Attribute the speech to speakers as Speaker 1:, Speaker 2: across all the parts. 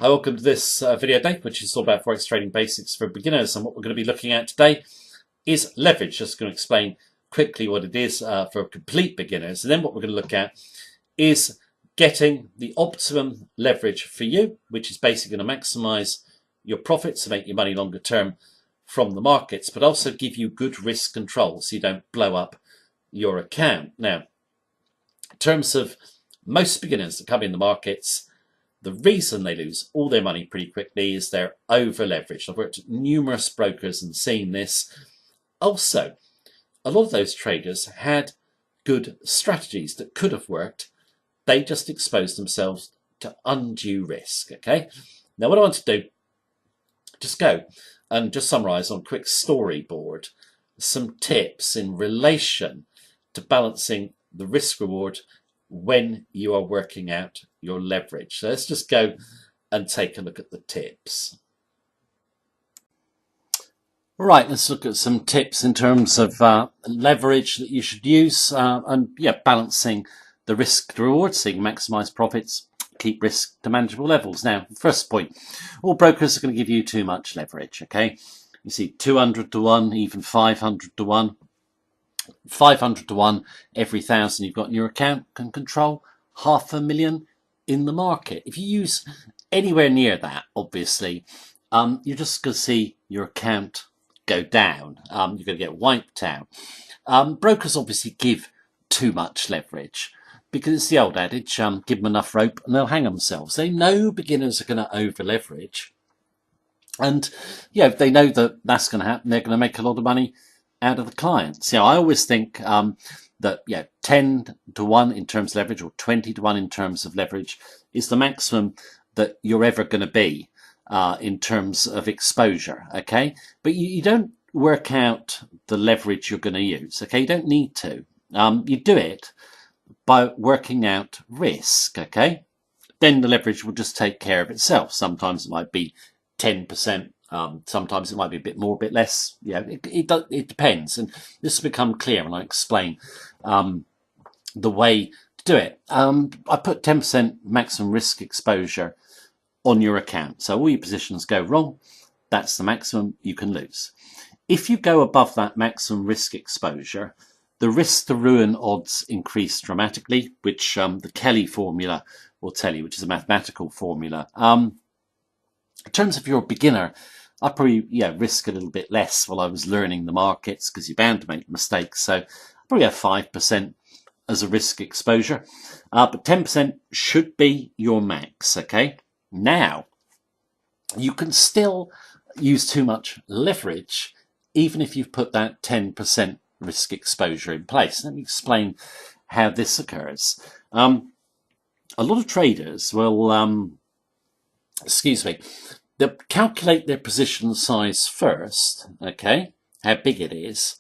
Speaker 1: Hi, welcome to this video day, which is all about Forex trading basics for beginners. And what we're going to be looking at today is leverage. Just going to explain quickly what it is for complete beginners. And then what we're going to look at is getting the optimum leverage for you, which is basically going to maximize your profits and make your money longer term from the markets, but also give you good risk control so you don't blow up your account. Now, in terms of most beginners that come in the markets, the reason they lose all their money pretty quickly is they're over leveraged. I've worked at numerous brokers and seen this. Also, a lot of those traders had good strategies that could have worked. They just exposed themselves to undue risk. Okay. Now, what I want to do, just go and just summarize on a quick storyboard some tips in relation to balancing the risk reward when you are working out your leverage. So let's just go and take a look at the tips. Right, let's look at some tips in terms of leverage that you should use and balancing the risk to reward so you can maximize profits, keep risk to manageable levels. Now, first point, all brokers are going to give you too much leverage, okay? You see 200 to 1, even 500 to 1. 500 to 1 every 1,000 you've got in your account can control 500,000 in the market. If you use anywhere near that, obviously, you're just going to see your account go down. You're going to get wiped out. Brokers obviously give too much leverage because it's the old adage, give them enough rope and they'll hang themselves. They know beginners are going to over leverage. And if they know that that's going to happen, they're going to make a lot of money out of the clients. I always think that 10 to 1 in terms of leverage or 20 to 1 in terms of leverage is the maximum that you're ever going to be in terms of exposure. Okay, but you don't work out the leverage you're going to use. Okay, you don't need to. You do it by working out risk. Okay, then the leverage will just take care of itself. Sometimes it might be 10%. Sometimes it might be a bit more, a bit less. It depends. And this will become clear when I explain the way to do it. I put 10% maximum risk exposure on your account. So all your positions go wrong, that's the maximum you can lose. If you go above that maximum risk exposure, the risk to ruin odds increase dramatically, which the Kelly formula will tell you, which is a mathematical formula. In terms of you're a beginner, I probably risk a little bit less while I was learning the markets because you're bound to make mistakes. So I probably have 5% as a risk exposure, but 10% should be your max. Okay, now you can still use too much leverage even if you've put that 10% risk exposure in place. Let me explain how this occurs. A lot of traders will, they'll calculate their position size first, okay, how big it is,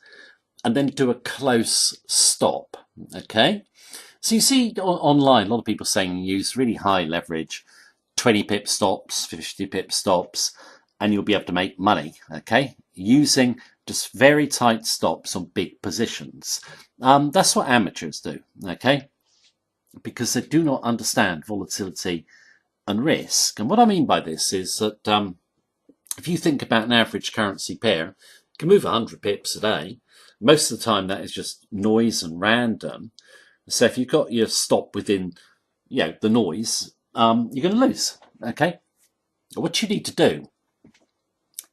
Speaker 1: and then do a close stop, okay? So you see online, a lot of people saying use really high leverage, 20 pip stops, 50 pip stops, and you'll be able to make money, okay? Using just very tight stops on big positions. That's what amateurs do, okay? Because they do not understand volatility and risk. And what I mean by this is that if you think about an average currency pair, it can move 100 pips a day. Most of the time that is just noise and random. So if you've got your stop within the noise, you're going to lose. Okay, what you need to do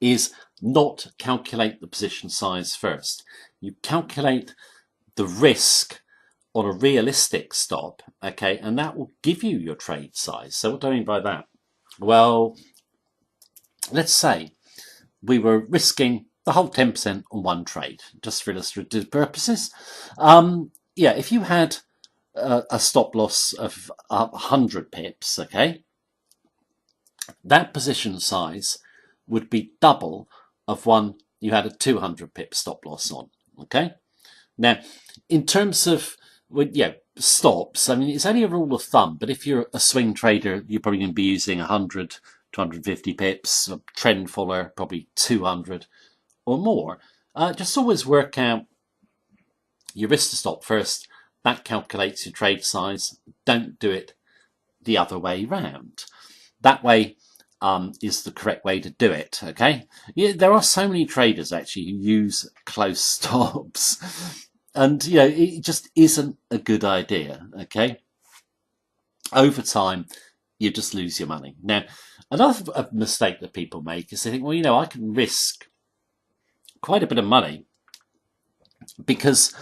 Speaker 1: is not calculate the position size first. You calculate the risk on a realistic stop, okay, and that will give you your trade size. So what do I mean by that? Well, let's say we were risking the whole 10% on one trade, just for illustrative purposes. If you had a stop loss of 100 pips, okay, that position size would be double of one you had a 200 pip stop loss on, okay? Now, in terms of stops, I mean, it's only a rule of thumb, but if you're a swing trader, you're probably going to be using 100 to 150 pips, a trend follower, probably 200 or more. Just always work out your risk to stop first. That calculates your trade size. Don't do it the other way round. That way, is the correct way to do it. Okay, yeah, there are so many traders actually who use close stops, and it just isn't a good idea. Okay, over time you just lose your money. Now, another mistake that people make is they think, well, I can risk quite a bit of money because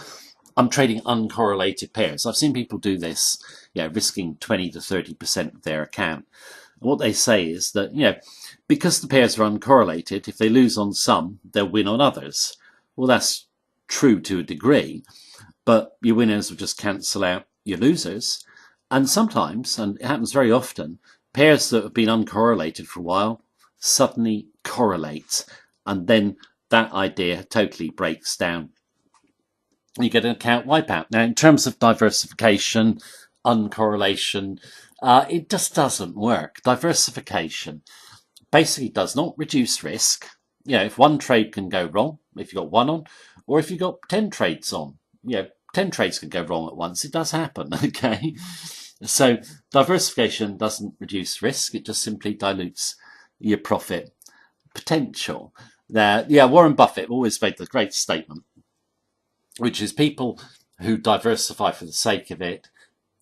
Speaker 1: I'm trading uncorrelated pairs. I've seen people do this, risking 20 to 30% of their account. And what they say is that, because the pairs are uncorrelated, if they lose on some, they'll win on others. Well, that's true to a degree, but your winners will just cancel out your losers. And sometimes, and it happens very often, pairs that have been uncorrelated for a while suddenly correlate, and then that idea totally breaks down. You get an account wipeout. Now, in terms of diversification, uncorrelation, it just doesn't work. Diversification basically does not reduce risk. If one trade can go wrong, if you've got one on, or if you've got 10 trades on, 10 trades can go wrong at once. It does happen, okay? So diversification doesn't reduce risk. It just simply dilutes your profit potential. Now, Warren Buffett always made the great statement, which is people who diversify for the sake of it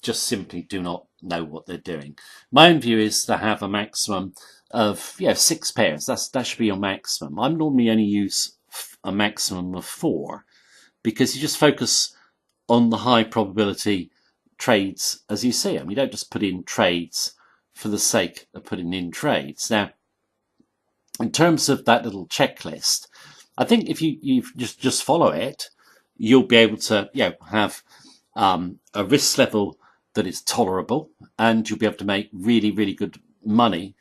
Speaker 1: just simply do not know what they're doing. My own view is to have a maximum of 6 pairs. That should be your maximum. I normally only use a maximum of 4 because you just focus on the high probability trades as you see them. You don't just put in trades for the sake of putting in trades. Now, in terms of that little checklist, I think if you just follow it, you'll be able to have a risk level that is tolerable, and you'll be able to make really, really good money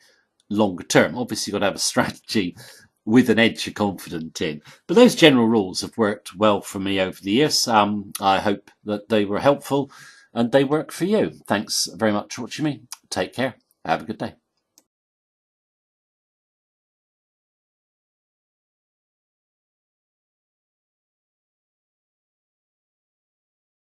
Speaker 1: longer term. Obviously, you've got to have a strategy with an edge you're confident in. But those general rules have worked well for me over the years. I hope that they were helpful and they work for you. Thanks very much for watching me. Take care. Have a good day.